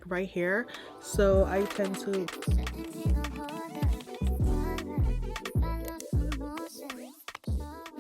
right here, so I tend to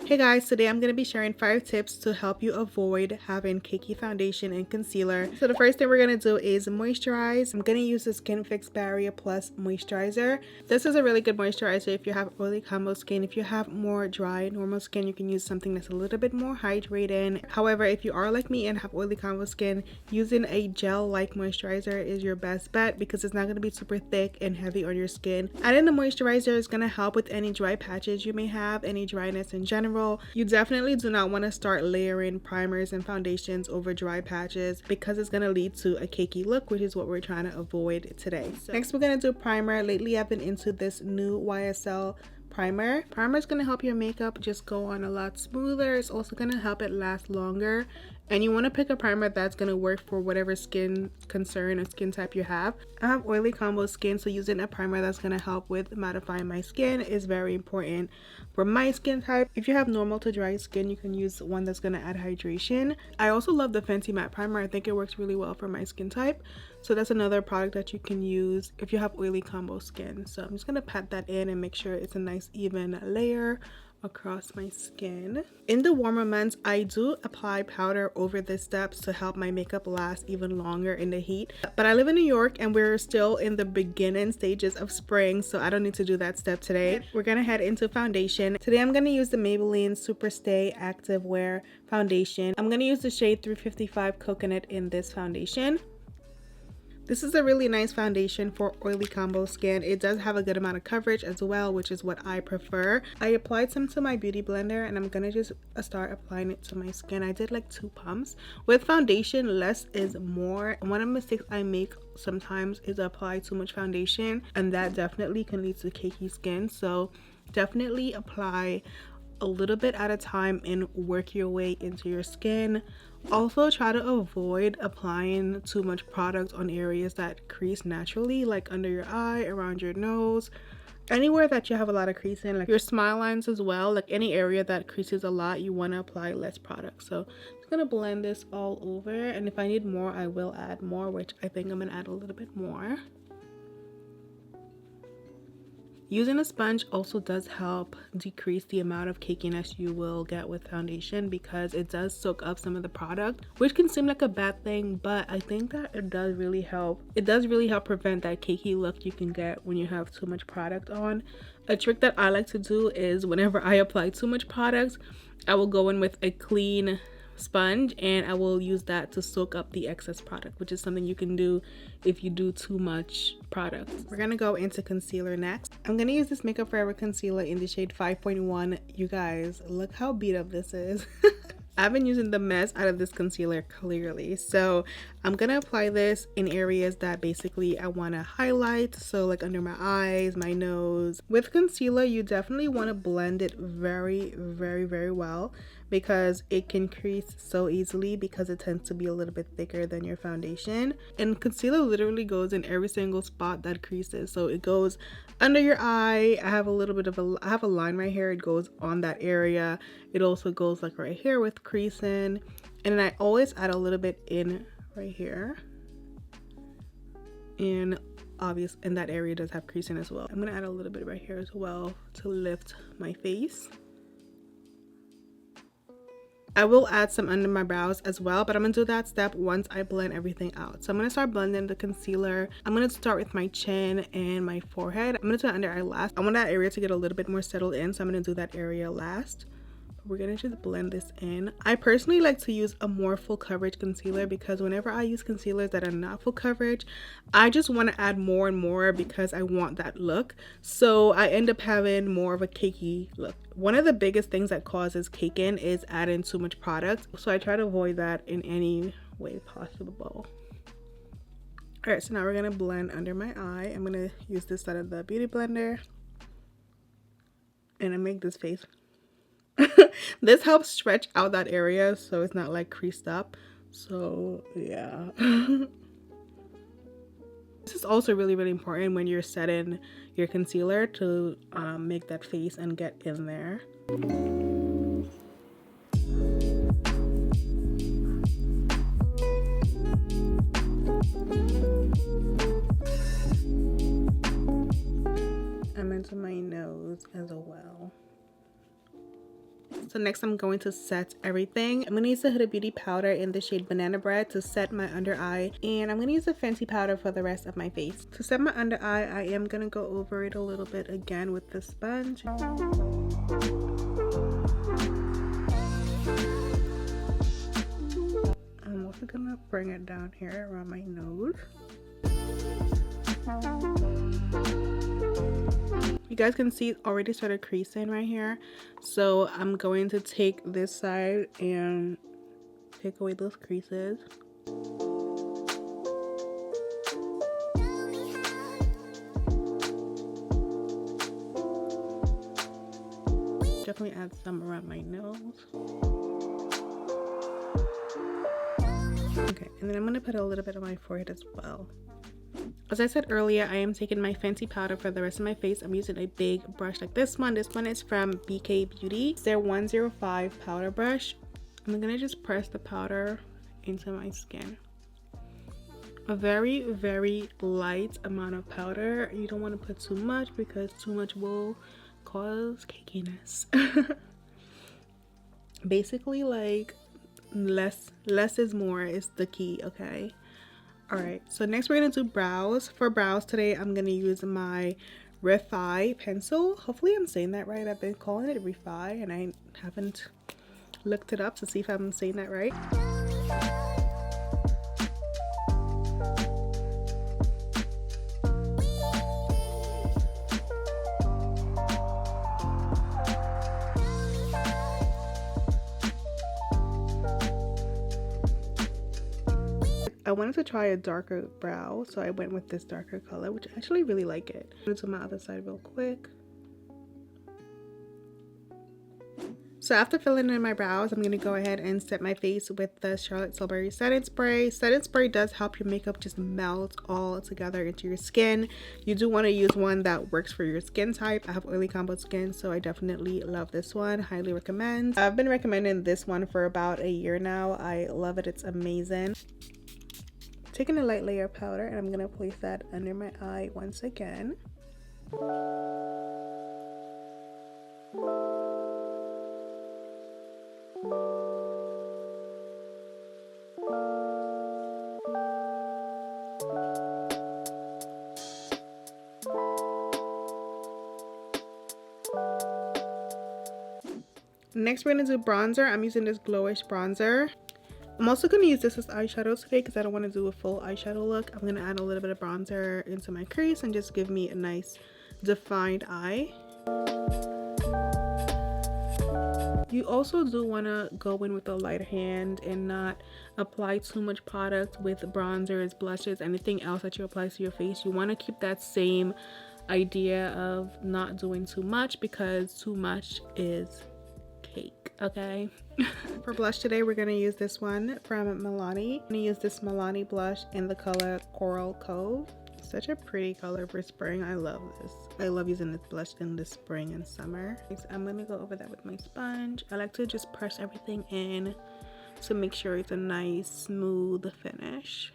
Hey guys, today I'm going to be sharing 5 tips to help you avoid having cakey foundation and concealer. So the first thing we're going to do is moisturize. I'm going to use the Skin Fix Barrier Plus Moisturizer. This is a really good moisturizer if you have oily combo skin. If you have more dry, normal skin, you can use something that's a little bit more hydrating. However, if you are like me and have oily combo skin, using a gel-like moisturizer is your best bet because it's not going to be super thick and heavy on your skin. Adding the moisturizer is going to help with any dry patches you may have, any dryness in general. You definitely do not want to start layering primers and foundations over dry patches because it's going to lead to a cakey look, which is what we're trying to avoid today. So next we're going to do primer. Lately I've been into this new YSL primer. Primer is going to help your makeup just go on a lot smoother. It's also going to help it last longer, and you want to pick a primer that's going to work for whatever skin concern or skin type you have. I have oily combo skin, so using a primer that's going to help with mattifying my skin is very important for my skin type. If you have normal to dry skin, you can use one that's going to add hydration. I also love the Fenty Matte Primer. I think it works really well for my skin type, so that's another product that you can use if you have oily combo skin. So I'm just going to pat that in and make sure it's a nice even layer across my skin. In the warmer months, I do apply powder over the steps to help my makeup last even longer in the heat. But I live in New York and we're still in the beginning stages of spring, so I don't need to do that step today. We're gonna head into foundation. Today I'm gonna use the Maybelline Super Stay Active Wear Foundation. I'm gonna use the shade 355 Coconut in this foundation. This is a really nice foundation for oily combo skin. It does have a good amount of coverage as well, which is what I prefer. I applied some to my beauty blender and I'm gonna just start applying it to my skin. I did like 2 pumps. With foundation, less is more. One of the mistakes I make sometimes is apply too much foundation, and that definitely can lead to cakey skin. So definitely apply a little bit at a time and work your way into your skin. Also, try to avoid applying too much product on areas that crease naturally, like under your eye, around your nose, anywhere that you have a lot of creasing, like your smile lines as well. Like any area that creases a lot, you want to apply less product. So I'm just gonna blend this all over, and if I need more I will add more, which I think I'm gonna add a little bit more. Using a sponge also does help decrease the amount of cakiness you will get with foundation because it does soak up some of the product, which can seem like a bad thing, but I think that it does really help. It does really help prevent that cakey look you can get when you have too much product on. A trick that I like to do is whenever I apply too much product, I will go in with a clean sponge and I will use that to soak up the excess product, which is something you can do if you do too much product. We're gonna go into concealer next. I'm gonna use this Makeup Forever concealer in the shade 5.1. You guys, look how beat up this is. I've been using the mess out of this concealer clearly, so I'm gonna apply this in areas that basically I want to highlight, so like under my eyes, my nose. With concealer, you definitely want to blend it very well because it can crease so easily because it tends to be a little bit thicker than your foundation, and concealer literally goes in every single spot that creases. So it goes under your eye. I have a little bit of I have a line right here, it goes on that area. It also goes like right here with creasing, and then I always add a little bit in right here, and obviously in that area does have creasing as well. I'm gonna add a little bit right here as well to lift my face. I will add some under my brows as well, but I'm gonna do that step once I blend everything out. So I'm gonna start blending the concealer. I'm gonna start with my chin and my forehead. I'm gonna do under eye last. I want that area to get a little bit more settled in, so I'm gonna do that area last. We're gonna just blend this in. I personally like to use a more full coverage concealer because whenever I use concealers that are not full coverage, I just want to add more and more because I want that look. So I end up having more of a cakey look. One of the biggest things that causes caking is adding too much product. So I try to avoid that in any way possible. Alright, so now we're gonna blend under my eye. I'm gonna use this out of the beauty blender. And I make this face. This helps stretch out that area so it's not like creased up. So yeah. This is also really important when you're setting your concealer to make that face and get in there. into my nose as well. So next I'm going to set everything. I'm going to use the Huda Beauty powder in the shade Banana Bread to set my under eye. And I'm going to use the Fenty powder for the rest of my face. To set my under eye, I am going to go over it a little bit again with the sponge. I'm also going to bring it down here around my nose. You guys can see it already started creasing right here, so I'm going to take this side and take away those creases. Definitely add some around my nose. Okay, and then I'm going to put a little bit on my forehead as well. As I said earlier, I am taking my Fenty powder for the rest of my face. I'm using a big brush like this one. This one is from BK Beauty. It's their 105 powder brush. I'm gonna just press the powder into my skin. A very, very light amount of powder. You don't want to put too much because too much will cause cakiness. Basically, like less is more is the key, okay? Alright, so next we're going to do brows. For brows today, I'm going to use my Refi pencil. Hopefully I'm saying that right. I've been calling it Refi and I haven't looked it up to see if I'm saying that right. I wanted to try a darker brow, so I went with this darker color, which I actually really like it. I'm gonna do my other side real quick. So after filling in my brows, I'm gonna go ahead and set my face with the Charlotte Tilbury setting spray. Setting spray does help your makeup just melt all together into your skin. You do want to use one that works for your skin type. I have oily combo skin, so I definitely love this one. Highly recommend. I've been recommending this one for about a year now. I love it. It's amazing. Taking a light layer of powder, and I'm going to place that under my eye once again. Next we're going to do bronzer. I'm using this glowish bronzer. I'm also going to use this as eyeshadow today because I don't want to do a full eyeshadow look. I'm going to add a little bit of bronzer into my crease and just give me a nice defined eye. You also do want to go in with a light hand and not apply too much product with bronzers, blushes, anything else that you apply to your face. You want to keep that same idea of not doing too much because too much is cake. Okay. For blush today, we're going to use this one from Milani. I'm going to use this Milani blush in the color Coral Cove. Such a pretty color for spring. I love this. I love using this blush in the spring and summer. So I'm going to go over that with my sponge. I like to just press everything in to make sure it's a nice smooth finish.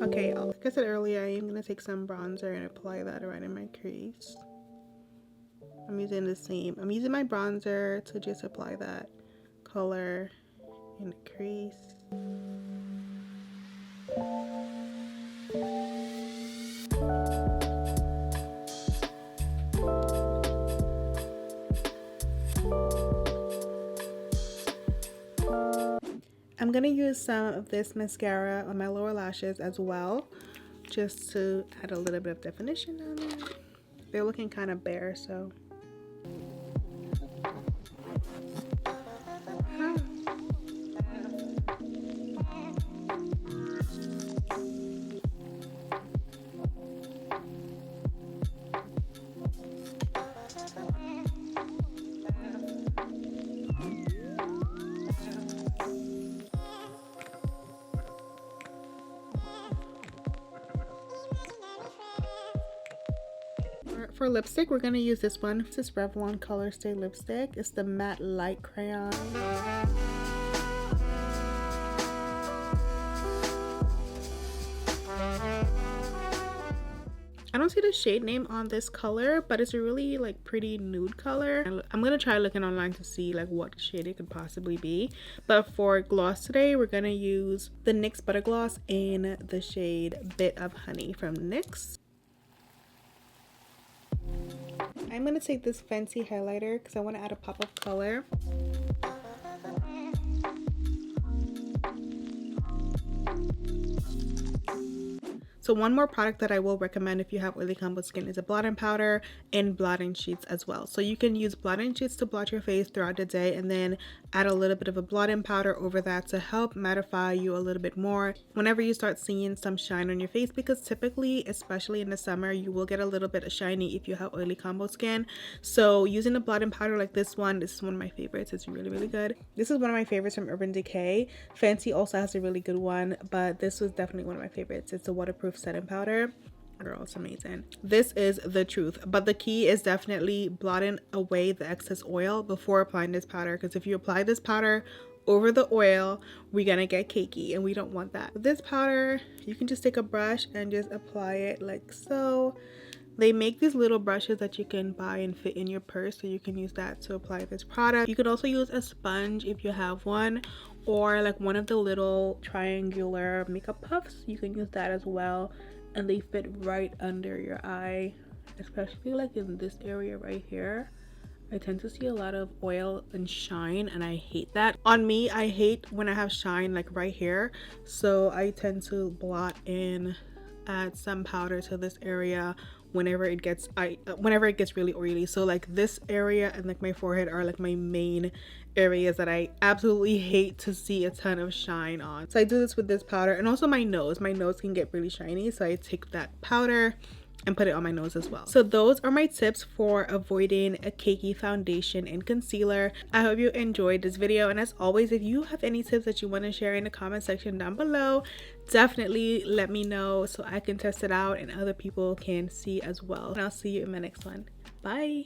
Okay, like I said earlier, I am going to take some bronzer and apply that right in my crease. I'm using my bronzer to just apply that color in the crease. I'm gonna use some of this mascara on my lower lashes as well, just to add a little bit of definition on it. They're looking kind of bare, so. For lipstick, we're going to use this one. It's this Revlon Color Stay lipstick. It's the Matte Light Crayon. I don't see the shade name on this color, but it's a really like pretty nude color. I'm gonna try looking online to see like what shade it could possibly be. But for gloss today, we're gonna use the NYX Butter Gloss in the shade Bit of Honey from NYX. I'm gonna take this fancy highlighter because I want to add a pop of color. So one more product that I will recommend if you have oily combo skin is a blotting powder and blotting sheets as well. So you can use blotting sheets to blot your face throughout the day and then add a little bit of a blotting powder over that to help mattify you a little bit more whenever you start seeing some shine on your face, because typically, especially in the summer, you will get a little bit of shiny if you have oily combo skin. So using a blotting powder like this is one of my favorites. It's really, really good. This is one of my favorites from Urban Decay. Fenty also has a really good one, but this was definitely one of my favorites. It's a waterproof setting powder. Girl, it's amazing. This is the truth, but the key is definitely blotting away the excess oil before applying this powder, because if you apply this powder over the oil, we're gonna get cakey and we don't want that. With this powder, you can just take a brush and just apply it like so. They make these little brushes that you can buy and fit in your purse, so you can use that to apply this product. You could also use a sponge if you have one, or like one of the little triangular makeup puffs. You can use that as well, and they fit right under your eye, especially like in this area right here. I tend to see a lot of oil and shine, and I hate that. On me, I hate when I have shine like right here, so I tend to blot in, add some powder to this area whenever it gets really oily. So like this area and like my forehead are like my main areas that I absolutely hate to see a ton of shine on. So I do this with this powder, and also my nose can get really shiny, so I take that powder and put it on my nose as well. So those are my tips for avoiding a cakey foundation and concealer. I hope you enjoyed this video, and as always, if you have any tips that you want to share in the comment section down below, definitely let me know so I can test it out and other people can see as well. And I'll see you in my next one. Bye.